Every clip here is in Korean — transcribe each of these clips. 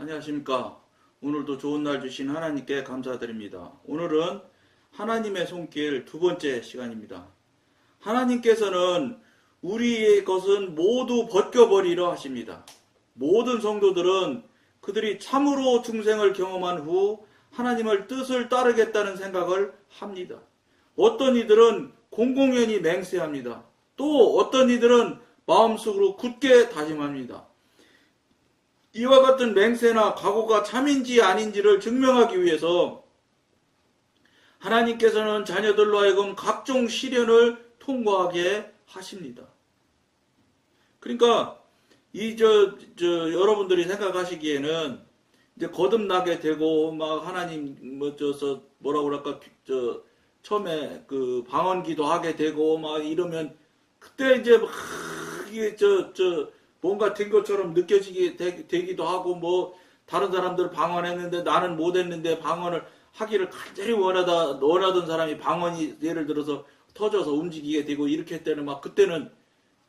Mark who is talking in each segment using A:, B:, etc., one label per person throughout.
A: 안녕하십니까. 오늘도 좋은 날 주신 하나님께 감사드립니다. 오늘은 하나님의 손길 두 번째 시간입니다. 하나님께서는 우리의 것은 모두 벗겨버리려 하십니다. 모든 성도들은 그들이 참으로 중생을 경험한 후 하나님을 뜻을 따르겠다는 생각을 합니다. 어떤 이들은 공공연히 맹세합니다. 또 어떤 이들은 마음속으로 굳게 다짐합니다. 이와 같은 맹세나 각오가 참인지 아닌지를 증명하기 위해서 하나님께서는 자녀들로 하여금 각종 시련을 통과하게 하십니다. 그러니까 여러분들이 생각하시기에는 이제 거듭나게 되고 막 하나님 뭐라고 그럴까 처음에 그 방언기도 하게 되고 막 이러면 그때 이제 막 이게 뭔가 된 것처럼 느껴지게 되기도 하고, 뭐 다른 사람들 방언했는데 나는 못했는데 방언을 하기를 간절히 원하던 사람이 방언이 예를 들어서 터져서 움직이게 되고 이렇게 할 때는 막 그때는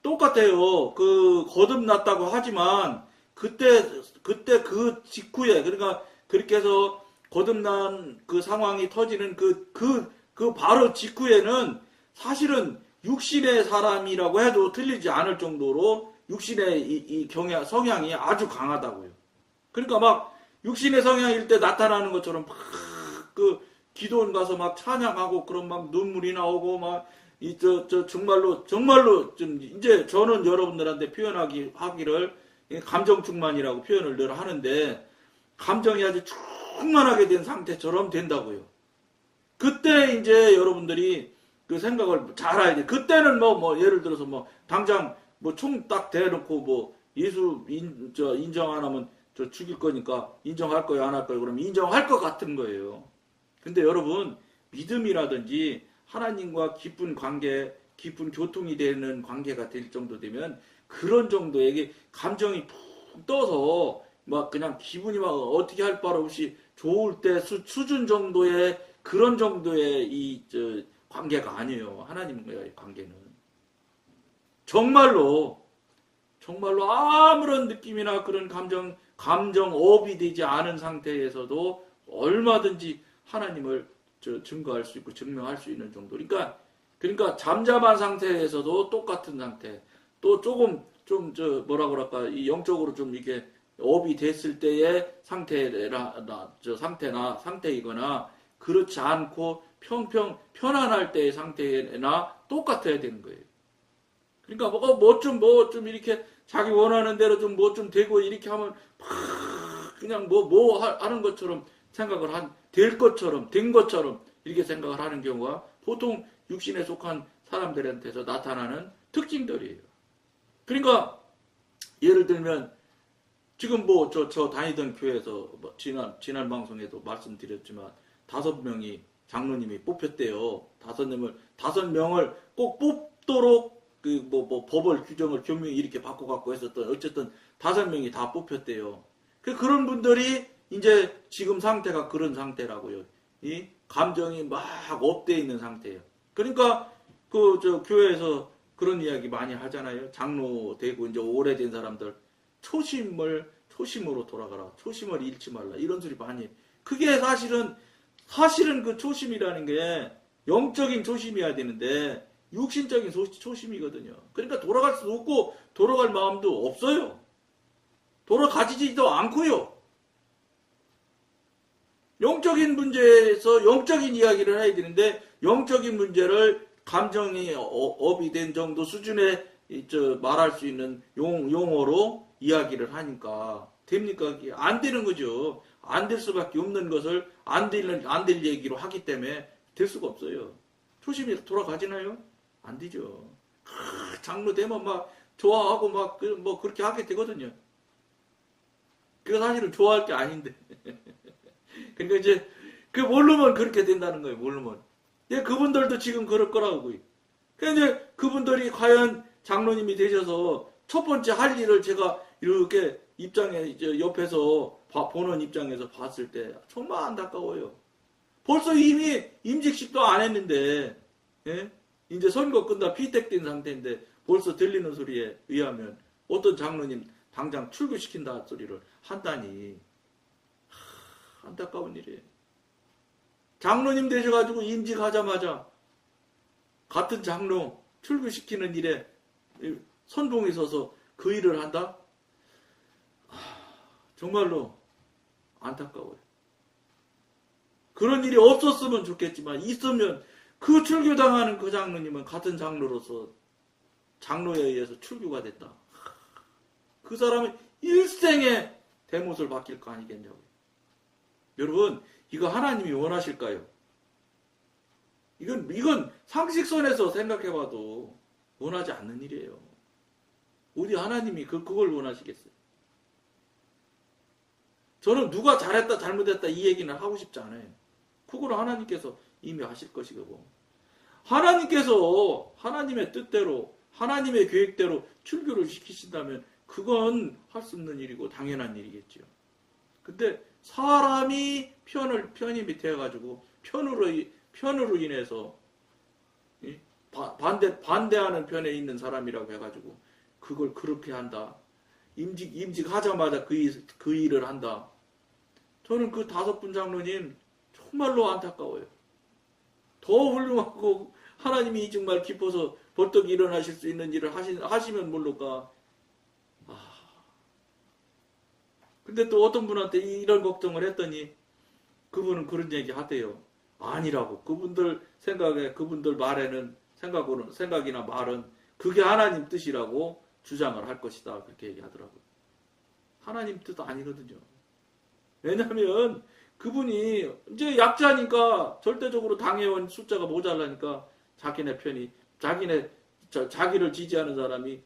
A: 똑같아요. 그 거듭났다고 하지만 그때 그 직후에, 그러니까 그렇게 해서 거듭난 그 상황이 터지는 그 바로 직후에는 사실은 육신의 사람이라고 해도 틀리지 않을 정도로 육신의 이 성향이 아주 강하다고요. 그러니까 막 육신의 성향일 때 나타나는 것처럼 막 그 기도원 가서 막 찬양하고 그런 막 눈물이 나오고 막 정말로 좀 이제 저는 여러분들한테 하기를 감정 충만이라고 표현을 늘 하는데, 감정이 아주 충만하게 된 상태처럼 된다고요. 그때 이제 여러분들이 그 생각을 잘 알아야 돼. 그때는 뭐 예를 들어서 뭐 당장 뭐 총 딱 대놓고 뭐 예수 인정 안 하면 저 죽일 거니까 인정할 거예요, 안 할 거예요? 그러면 인정할 것 같은 거예요. 근데 여러분, 믿음이라든지 하나님과 깊은 관계, 깊은 교통이 되는 관계가 될 정도 되면 그런 정도의 감정이 푹 떠서 막 그냥 기분이 막 어떻게 할 바를 없이 좋을 때 수준 정도의 그런 정도의 관계가 아니에요. 하나님과의 관계는. 정말로 아무런 느낌이나 그런 감정업이 되지 않은 상태에서도 얼마든지 하나님을 증거할 수 있고 증명할 수 있는 정도. 그러니까 잠잠한 상태에서도 똑같은 상태. 또 조금 뭐라 그럴까, 이 영적으로 좀 이게 업이 됐을 때의 상태이거나 그렇지 않고 편안할 때의 상태나 똑같아야 되는 거예요. 그러니까 뭐 좀 이렇게 자기 원하는 대로 좀 뭐 좀 되고 이렇게 하면 그냥 하는 것처럼 생각을 될 것처럼 된 것처럼 이렇게 생각을 하는 경우가 보통 육신에 속한 사람들한테서 나타나는 특징들이에요. 그러니까 예를 들면 지금 저 다니던 교회에서 지난 방송에도 말씀드렸지만 5명이 장로님이 뽑혔대요. 5명을 꼭 뽑도록 법을 규정을 교명이 이렇게 바꿔갖고 했었던, 어쨌든 5명이 다 뽑혔대요. 그런 분들이 이제 지금 상태가 그런 상태라고요. 이 감정이 막 업돼 있는 상태예요. 그러니까 교회에서 그런 이야기 많이 하잖아요. 장로 되고 이제 오래된 사람들 초심으로 돌아가라. 초심을 잃지 말라. 이런 소리 많이 해요. 그게 사실은 그 초심이라는 게 영적인 초심이어야 되는데 육신적인 초심이거든요. 그러니까 돌아갈 수도 없고 돌아갈 마음도 없어요. 돌아가지도 않고요. 영적인 문제에서 영적인 이야기를 해야 되는데 영적인 문제를 감정이 업이 된 정도 수준에 말할 수 있는 용어로 이야기를 하니까 됩니까? 안 되는 거죠. 안 될 수밖에 없는 것을 안 될 얘기로 하기 때문에 될 수가 없어요. 초심이 돌아가지나요? 안 되죠. 장로 되면 막 좋아하고 막 그렇게 하게 되거든요. 그거 사실은 좋아할 게 아닌데. 그러니까 이제 모르면 그렇게 된다는 거예요. 모르면. 그분들도 지금 그럴 거라고. 그러니까 이제 그분들이 과연 장로님이 되셔서 첫 번째 할 일을 제가 이렇게 옆에서 보는 입장에서 봤을 때 정말 안타까워요. 벌써 이미 임직식도 안 했는데, 예? 이제 선거 끝나 피택된 상태인데 벌써 들리는 소리에 의하면 어떤 장로님 당장 출교시킨다 소리를 한다니. 안타까운 일이에요. 장로님 되셔가지고 임직하자마자 같은 장로 출교시키는 일에 선봉에 서서 그 일을 한다? 정말로 안타까워요. 그런 일이 없었으면 좋겠지만 있으면 그 출교당하는 그 장로님은 같은 장로로서 장로에 의해서 출교가 됐다. 그 사람은 일생에 대못을 바뀔 거 아니겠냐고요. 여러분, 이거 하나님이 원하실까요? 이건 상식선에서 생각해봐도 원하지 않는 일이에요. 어디 하나님이 그걸 원하시겠어요? 저는 누가 잘했다 잘못했다 이 얘기는 하고 싶지 않아요. 그거는 하나님께서 이미 하실 것이고, 하나님께서 하나님의 뜻대로 하나님의 계획대로 출교를 시키신다면 그건 할 수 없는 일이고 당연한 일이겠죠. 근데 사람이 편이 밑에가지고 편으로 인해서 반대하는 편에 있는 사람이라고 해가지고 그걸 그렇게 한다. 임직하자마자 그 일을 한다. 저는 그 5분 장로님 정말로 안타까워요. 더 훌륭하고 하나님이 정말 기뻐서 벌떡 일어나실 수 있는 일을 하시면 모를까. 근데 또 어떤 분한테 이런 걱정을 했더니 그분은 그런 얘기 하대요. 아니라고. 그분들 생각에, 그분들 말에는, 생각이나 말은 그게 하나님 뜻이라고 주장을 할 것이다. 그렇게 얘기하더라고요. 하나님 뜻 아니거든요. 왜냐하면 그분이 이제 약자니까 절대적으로 당회원 숫자가 모자라니까 자기네 편이, 자기를 지지하는 사람이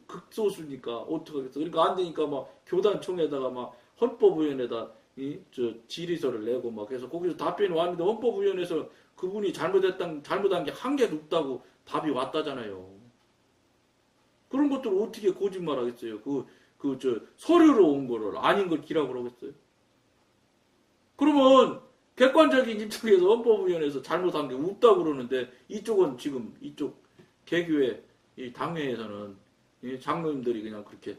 A: 극소수니까 어떡하겠어. 그러니까 안 되니까 막 교단총회에다가 막 헌법위원회에다 질의서를 내고 막 해서 거기서 답변이 왔는데 헌법위원회에서 그분이 잘못한 게 한 개도 없다고 답이 왔다잖아요. 그런 것들을 어떻게 거짓말하겠어요. 서류로 온 거를 아닌 걸 기라고 하겠어요. 그러면 객관적인 입장에서 헌법위원회에서 잘못한 게 없다고 그러는데 이쪽은 지금 이쪽 개교회 이 당회에서는 이 장로님들이 그냥 그렇게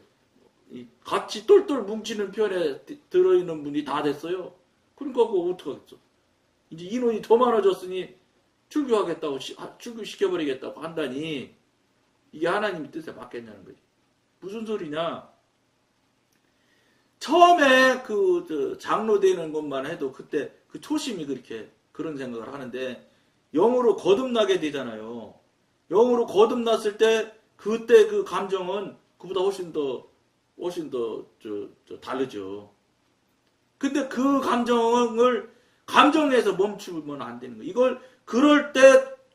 A: 같이 똘똘 뭉치는 편에 들어있는 분이 다 됐어요. 그러니까 그거 어떡하겠어. 이제 인원이 더 많아졌으니 출교하겠다고, 출교시켜버리겠다고 한다니 이게 하나님의 뜻에 맞겠냐는 거지. 무슨 소리냐. 처음에 장로 되는 것만 해도 그때 그 초심이 그런 생각을 하는데 영으로 거듭나게 되잖아요. 영으로 거듭났을 때 그때 그 감정은 그보다 훨씬 더 다르죠. 근데 그 감정에서 멈추면 안 되는 거예요. 이걸 그럴 때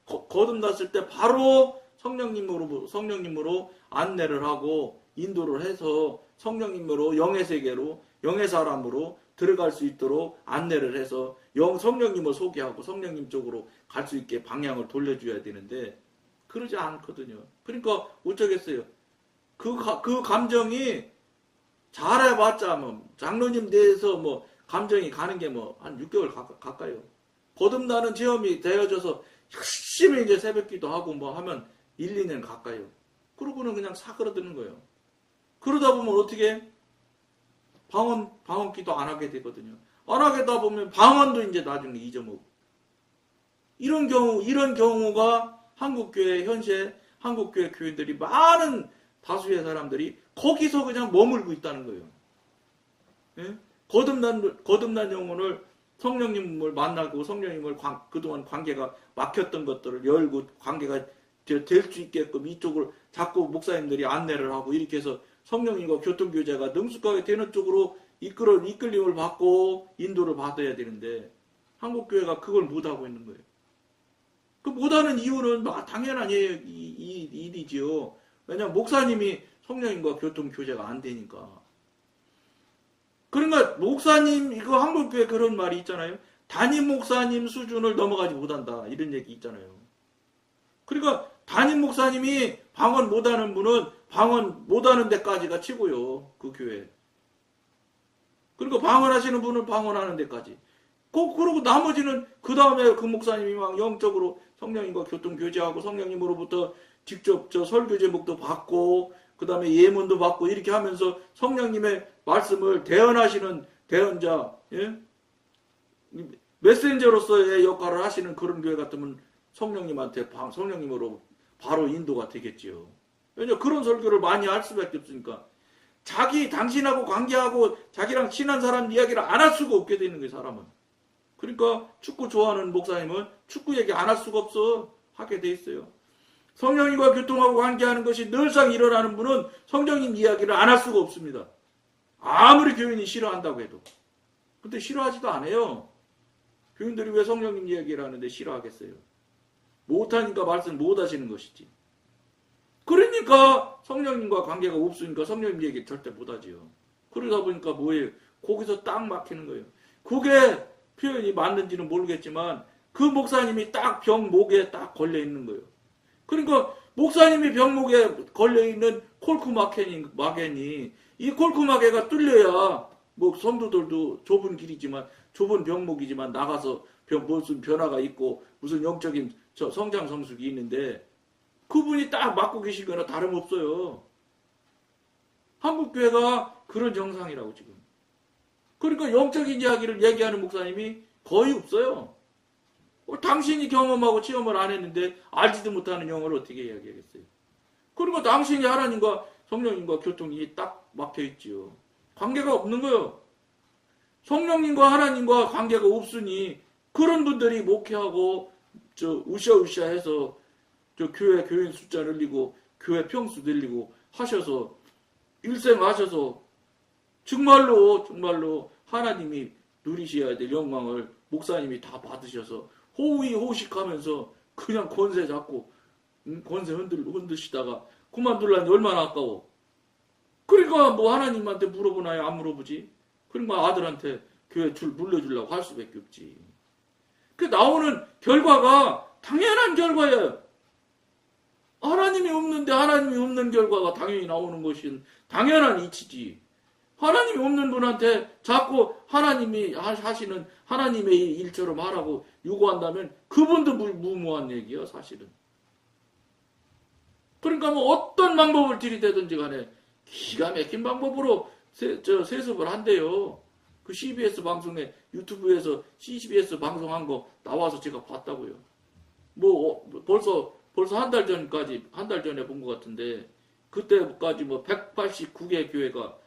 A: 거듭났을 때 바로 성령님으로 안내를 하고 인도를 해서 성령님으로 영의 세계로 영의 사람으로 들어갈 수 있도록 안내를 해서 성령님을 소개하고 성령님 쪽으로 갈 수 있게 방향을 돌려줘야 되는데 그러지 않거든요. 그러니까 어쩌겠어요. 그 감정이 잘해봤자 장로님 대해서 감정이 가는 게 한 6개월 가까이요. 거듭나는 체험이 되어져서 열심히 이제 새벽기도 하고 하면 1, 2년 가까이요. 그러고는 그냥 사그러드는 거예요. 그러다 보면 어떻게 방언기도 안 하게 되거든요. 안 하게다 보면 방언도 이제 나중에 잊어먹고. 이런 경우가 현재 한국교회 교인들이 많은 다수의 사람들이 거기서 그냥 머물고 있다는 거예요. 예? 거듭난 영혼을 성령님을 만나고 성령님을 그동안 관계가 막혔던 것들을 열고 관계가 될 수 있게끔 이쪽을 자꾸 목사님들이 안내를 하고 이렇게 해서 성령님과 교통교제가 능숙하게 되는 쪽으로 이끌림을 받고 인도를 받아야 되는데 한국교회가 그걸 못하고 있는 거예요. 그 못하는 이유는 당연한 일이지요. 왜냐하면 목사님이 성령님과 교통교제가 안 되니까. 그러니까 목사님, 이거 한국교회 그런 말이 있잖아요. 담임 목사님 수준을 넘어가지 못한다. 이런 얘기 있잖아요. 그러니까 담임 목사님이 방언 못하는 분은 방언 못하는 데까지가 최고요. 그 교회. 그러니까 방언하시는 분은 방언하는 데까지. 그러고 나머지는 그 다음에 그 목사님이 막 영적으로 성령님과 교통교제하고 성령님으로부터 직접 설교 제목도 받고 그 다음에 예문도 받고 이렇게 하면서 성령님의 말씀을 대언하시는 대언자, 예? 메신저로서의 역할을 하시는 그런 교회 같으면 성령님으로 바로 인도가 되겠지요. 왜냐 그런 설교를 많이 할 수밖에 없으니까. 당신하고 관계하고 자기랑 친한 사람 이야기를 안 할 수가 없게 되는 거예요, 사람은. 그러니까 축구 좋아하는 목사님은 축구 얘기 안 할 수가 없어. 하게 돼 있어요. 성령님과 교통하고 관계하는 것이 늘상 일어나는 분은 성령님 이야기를 안 할 수가 없습니다. 아무리 교인이 싫어한다고 해도. 근데 싫어하지도 않아요. 교인들이 왜 성령님 이야기를 하는데 싫어하겠어요? 못하니까 말씀 못 하시는 것이지. 그러니까 성령님과 관계가 없으니까 성령님 얘기 절대 못 하지요. 그러다 보니까 뭐예요? 거기서 딱 막히는 거예요. 그게 표현이 맞는지는 모르겠지만 그 목사님이 딱 병목에 딱 걸려 있는 거예요. 그러니까 목사님이 병목에 걸려 있는 콜크마겐이 이 콜크마겐가 뚫려야 뭐 성도들도 좁은 길이지만 좁은 병목이지만 나가서 무슨 변화가 있고 무슨 영적인 성장 성숙이 있는데 그분이 딱 맡고 계신 거나 다름없어요. 한국교회가 그런 정상이라고 지금. 그러니까 영적인 이야기를 얘기하는 목사님이 거의 없어요. 당신이 경험하고 체험을 안 했는데 알지도 못하는 영어를 어떻게 이야기하겠어요. 그리고 당신이 하나님과 성령님과 교통이 딱 막혀있지요. 관계가 없는 거예요. 성령님과 하나님과 관계가 없으니 그런 분들이 목회하고 으쌰으쌰 해서 교인 숫자 늘리고 교회 평수 늘리고 하셔서 일생하셔서 정말로 하나님이 누리셔야 될 영광을 목사님이 다 받으셔서 호의호식하면서 그냥 권세 잡고 권세 흔드시다가 그만둘라니 얼마나 아까워. 그러니까 뭐 하나님한테 물어보나요? 안 물어보지. 그러니까 아들한테 교회 줄 물려주려고 할 수밖에 없지. 그 나오는 결과가 당연한 결과예요. 하나님이 없는 결과가 당연히 나오는 것이 당연한 이치지. 하나님이 없는 분한테 자꾸 하나님이 하시는 하나님의 일처럼 하라고 요구한다면 그분도 무모한 얘기야, 사실은. 그러니까 뭐 어떤 방법을 들이대든지 간에 기가 막힌 방법으로 세습을 한대요. 그 CBS 방송에 유튜브에서 CBS 방송한 거 나와서 제가 봤다고요. 벌써 한 달 전에 본 것 같은데 그때까지 189개 교회가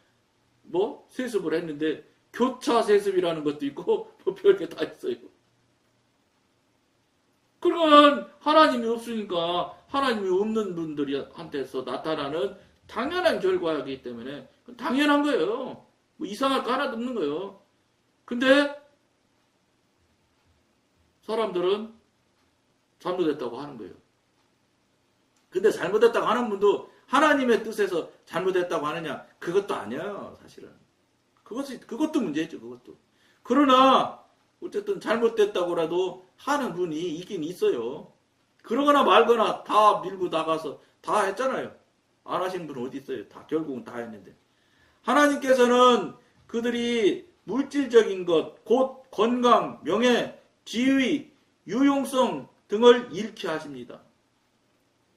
A: 세습을 했는데 교차 세습이라는 것도 있고 별게 다 있어요. 그러면 하나님이 없으니까 하나님이 없는 분들한테서 나타나는 당연한 결과이기 때문에 당연한 거예요. 이상할 거 하나도 없는 거예요. 근데 사람들은 잘못했다고 하는 거예요. 근데 잘못했다고 하는 분도 하나님의 뜻에서 잘못했다고 하느냐? 그것도 아니에요, 사실은. 그것도 문제죠, 그것도. 그러나, 어쨌든 잘못됐다고라도 하는 분이 있긴 있어요. 그러거나 말거나 다 밀고 나가서 다 했잖아요. 안 하신 분 어디 있어요? 다, 결국은 다 했는데. 하나님께서는 그들이 물질적인 것, 곧 건강, 명예, 지위, 유용성 등을 잃게 하십니다.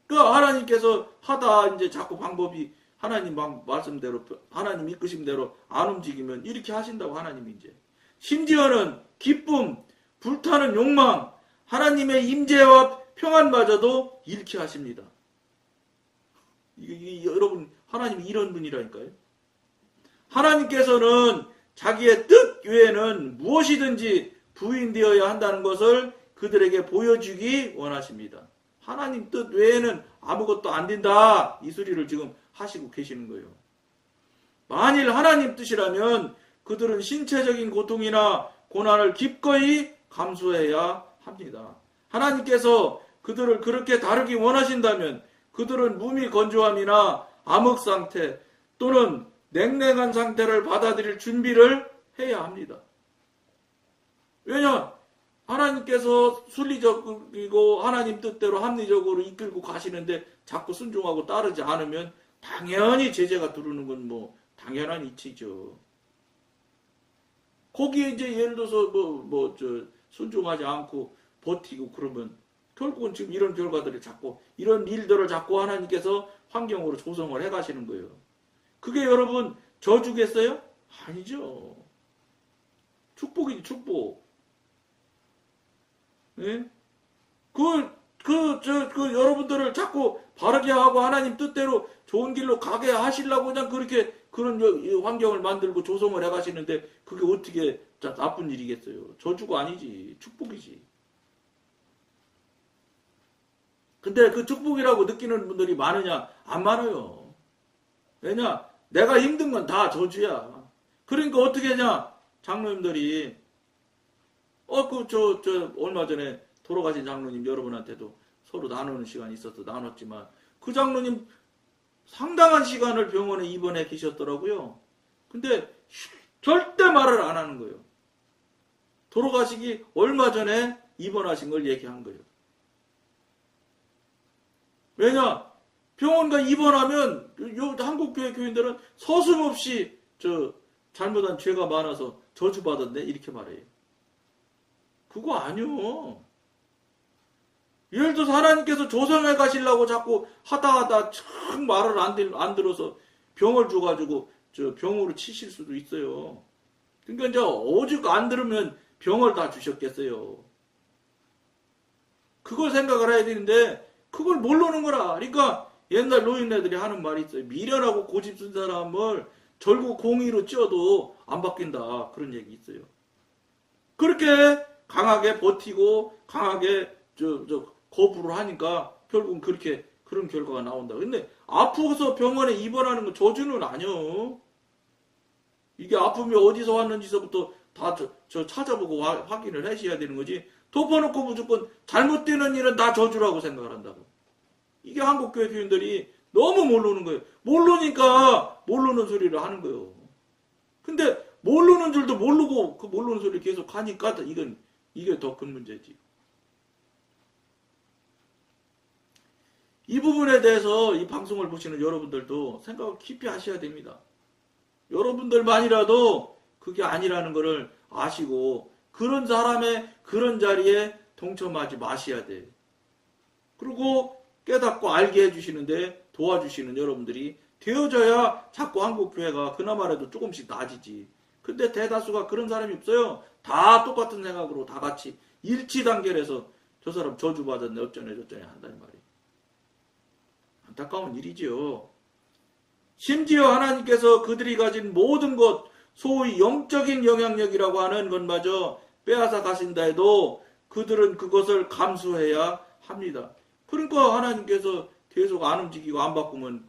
A: 하나님께서 하다 이제 자꾸 방법이 하나님 말씀대로 하나님 이끄심대로 안 움직이면 이렇게 하신다고 하나님이 이제 심지어는 기쁨, 불타는 욕망, 하나님의 임재와 평안마저도 잃게 하십니다. 여러분 하나님이 이런 분이라니까요. 하나님께서는 자기의 뜻 외에는 무엇이든지 부인되어야 한다는 것을 그들에게 보여주기 원하십니다. 하나님 뜻 외에는 아무것도 안 된다. 이 소리를 지금 하시고 계시는 거예요. 만일 하나님 뜻이라면 그들은 신체적인 고통이나 고난을 기꺼이 감수해야 합니다. 하나님께서 그들을 그렇게 다루기 원하신다면 그들은 무미 건조함이나 암흑 상태 또는 냉랭한 상태를 받아들일 준비를 해야 합니다. 왜냐? 하나님께서 순리적이고 하나님 뜻대로 합리적으로 이끌고 가시는데 자꾸 순종하고 따르지 않으면 당연히 제재가 들어오는 건 당연한 이치죠. 거기에 이제 예를 들어서 순종하지 않고 버티고 그러면 결국은 지금 이런 결과들이 자꾸 이런 일들을 자꾸 하나님께서 환경으로 조성을 해 가시는 거예요. 그게 여러분 저주겠어요? 아니죠. 축복이지 축복. 예? 여러분들을 자꾸 바르게 하고 하나님 뜻대로 좋은 길로 가게 하시려고 그냥 그렇게 그런 환경을 만들고 조성을 해 가시는데 그게 어떻게 나쁜 일이겠어요? 저주가 아니지. 축복이지. 근데 그 축복이라고 느끼는 분들이 많으냐? 안 많아요. 왜냐? 내가 힘든 건 다 저주야. 그러니까 어떻게 하냐? 장로님들이 얼마 전에 돌아가신 장로님 여러분한테도 서로 나누는 시간이 있어서 나눴지만 그 장로님 상당한 시간을 병원에 입원해 계셨더라고요. 근데 절대 말을 안 하는 거예요. 돌아가시기 얼마 전에 입원하신 걸 얘기한 거예요. 왜냐? 병원가 입원하면 한국교회 교인들은 서슴없이 잘못한 죄가 많아서 저주받았네 이렇게 말해요. 그거 아니요. 예를 들어서 하나님께서 조성해 가시려고 자꾸 하다 참 말을 안 들어서 병을 줘가지고 병으로 치실 수도 있어요. 그러니까 이제 오직 안 들으면 병을 다 주셨겠어요. 그걸 생각을 해야 되는데 그걸 모르는 거라. 그러니까 옛날 노인네들이 하는 말이 있어요. 미련하고 고집 쓴 사람을 절구 공의로 찌어도 안 바뀐다. 그런 얘기 있어요. 그렇게 강하게 버티고 강하게 거부를 하니까 결국은 그런 결과가 나온다. 근데 아프고서 병원에 입원하는 건 저주는 아니요. 이게 아픔이 어디서 왔는지서부터 다 찾아보고 확인을 하셔야 되는 거지. 덮어놓고 무조건 잘못되는 일은 다 저주라고 생각을 한다고. 이게 한국교회 교인들이 너무 모르는 거예요. 모르니까 모르는 소리를 하는 거예요. 근데 모르는 줄도 모르고 그 모르는 소리를 계속 하니까 이게 더 큰 문제지. 이 부분에 대해서 이 방송을 보시는 여러분들도 생각을 깊이 하셔야 됩니다. 여러분들만이라도 그게 아니라는 것을 아시고 그런 사람의 그런 자리에 동참하지 마셔야 돼. 그리고 깨닫고 알게 해주시는데 도와주시는 여러분들이 되어져야 자꾸 한국교회가 그나마라도 조금씩 나아지지. 근데 대다수가 그런 사람이 없어요. 다 똑같은 생각으로 다 같이 일치단결해서 저 사람 저주받았네 어쩌네 한다는 말이에요. 안타까운 일이지요. 심지어 하나님께서 그들이 가진 모든 것, 소위 영적인 영향력이라고 하는 것마저 빼앗아 가신다 해도 그들은 그것을 감수해야 합니다. 그러니까 하나님께서 계속 안 움직이고 안 바꾸면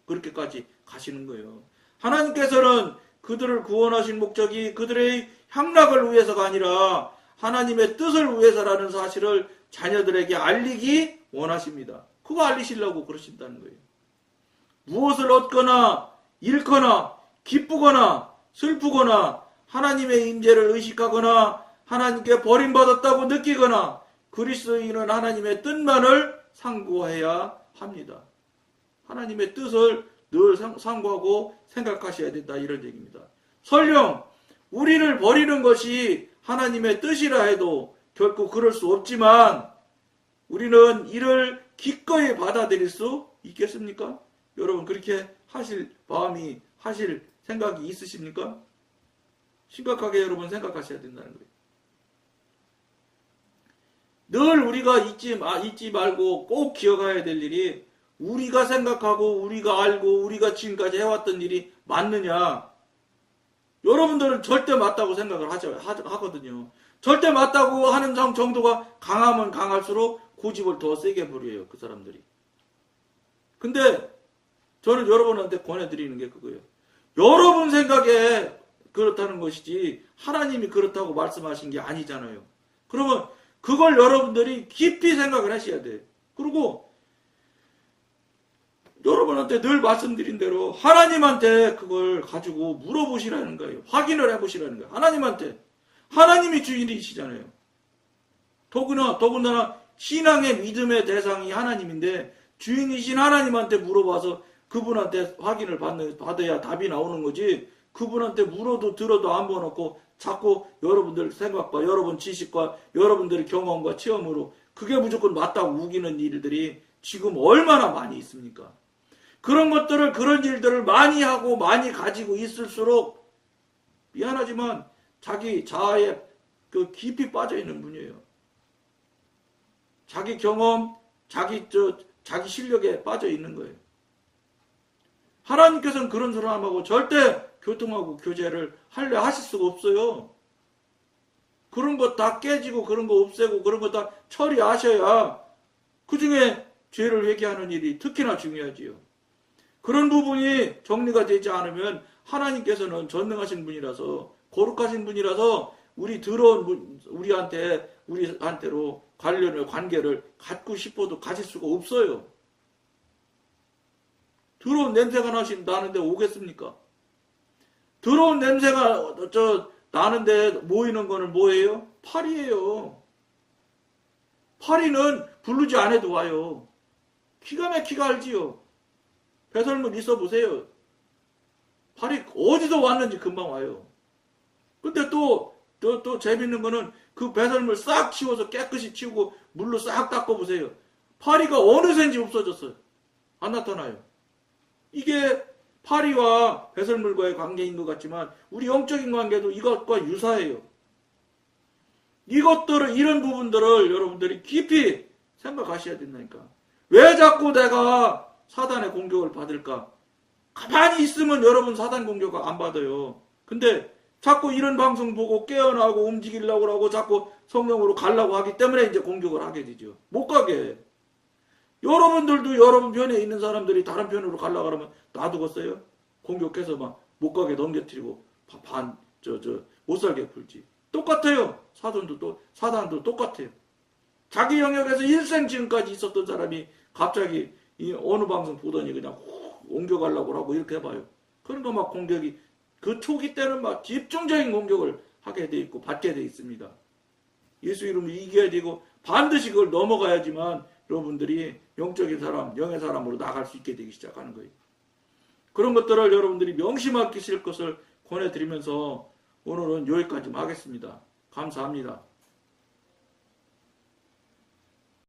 A: 그렇게까지 가시는 거예요. 하나님께서는 그들을 구원하신 목적이 그들의 향락을 위해서가 아니라 하나님의 뜻을 위해서라는 사실을 자녀들에게 알리기 원하십니다. 그거 알리시려고 그러신다는 거예요. 무엇을 얻거나 잃거나 기쁘거나 슬프거나 하나님의 임재를 의식하거나 하나님께 버림받았다고 느끼거나 그리스도인은 하나님의 뜻만을 상고해야 합니다. 하나님의 뜻을 늘 상고하고 생각하셔야 된다 이런 얘기입니다. 설령 우리를 버리는 것이 하나님의 뜻이라 해도 결코 그럴 수 없지만 우리는 이를 기꺼이 받아들일 수 있겠습니까? 여러분 그렇게 하실 마음이 하실 생각이 있으십니까? 심각하게 여러분 생각하셔야 된다는 거예요. 늘 우리가 잊지 말고 꼭 기억해야 될 일이 우리가 생각하고 우리가 알고 우리가 지금까지 해왔던 일이 맞느냐. 여러분들은 절대 맞다고 생각을 하거든요. 절대 맞다고 하는 정도가 강하면 강할수록 고집을 더 세게 부려요. 그 사람들이. 근데 저는 여러분한테 권해드리는 게 그거예요. 여러분 생각에 그렇다는 것이지 하나님이 그렇다고 말씀하신 게 아니잖아요. 그러면 그걸 여러분들이 깊이 생각을 하셔야 돼. 그리고 여러분한테 늘 말씀드린 대로 하나님한테 그걸 가지고 물어보시라는 거예요. 확인을 해보시라는 거예요. 하나님한테. 하나님이 주인이시잖아요. 더군다나 신앙의 믿음의 대상이 하나님인데 주인이신 하나님한테 물어봐서 그분한테 확인을 받아야 답이 나오는 거지. 그분한테 물어도 들어도 안 보놓고 자꾸 여러분들 생각과 여러분 지식과 여러분들의 경험과 체험으로 그게 무조건 맞다고 우기는 일들이 지금 얼마나 많이 있습니까? 그런 일들을 많이 하고 많이 가지고 있을수록 미안하지만 자기 자아에 깊이 빠져 있는 분이에요. 자기 경험, 자기 실력에 빠져 있는 거예요. 하나님께서는 그런 사람하고 절대 교통하고 교제를 하려 하실 수가 없어요. 그런 거 다 깨지고 그런 거 없애고 그런 거 다 처리하셔야 그 중에 죄를 회개하는 일이 특히나 중요하지요. 그런 부분이 정리가 되지 않으면 하나님께서는 전능하신 분이라서 거룩하신 분이라서 우리한테로 관계를 갖고 싶어도 가질 수가 없어요. 더러운 냄새가 나는데 오겠습니까? 더러운 냄새가 나는데 모이는 거는 뭐예요? 파리예요. 파리는 부르지 않아도 와요. 기가 막히게 알지요. 배설물 있어 보세요. 파리 어디서 왔는지 금방 와요. 근데 또 재밌는 거는 그 배설물 싹 치워서 깨끗이 치우고 물로 싹 닦아보세요. 파리가 어느샌지 없어졌어요. 안 나타나요. 이게 파리와 배설물과의 관계인 것 같지만 우리 영적인 관계도 이것과 유사해요. 이런 부분들을 여러분들이 깊이 생각하셔야 된다니까. 왜 자꾸 내가 사단의 공격을 받을까? 가만히 있으면 여러분 사단 공격을 안 받아요. 근데 자꾸 이런 방송 보고 깨어나고 움직이려고 하고 자꾸 성령으로 가려고 하기 때문에 이제 공격을 하게 되죠. 못 가게 해. 여러분들도 여러분 편에 있는 사람들이 다른 편으로 가려고 그러면 놔두겠어요? 공격해서 막 못 가게 넘겨뜨리고 못 살게 풀지. 똑같아요. 사단도 똑같아요. 자기 영역에서 일생 지금까지 있었던 사람이 갑자기 어느 방송 보더니 그냥 옮겨가려고 하고 이렇게 해봐요. 그러니까 막 공격이 그 초기 때는 막 집중적인 공격을 하게 돼 있고 받게 돼 있습니다. 예수 이름으로 이겨야 되고 반드시 그걸 넘어가야지만 여러분들이 영적인 사람, 영의 사람으로 나갈 수 있게 되기 시작하는 거예요. 그런 것들을 여러분들이 명심하실 것을 권해드리면서 오늘은 여기까지 하겠습니다. 감사합니다.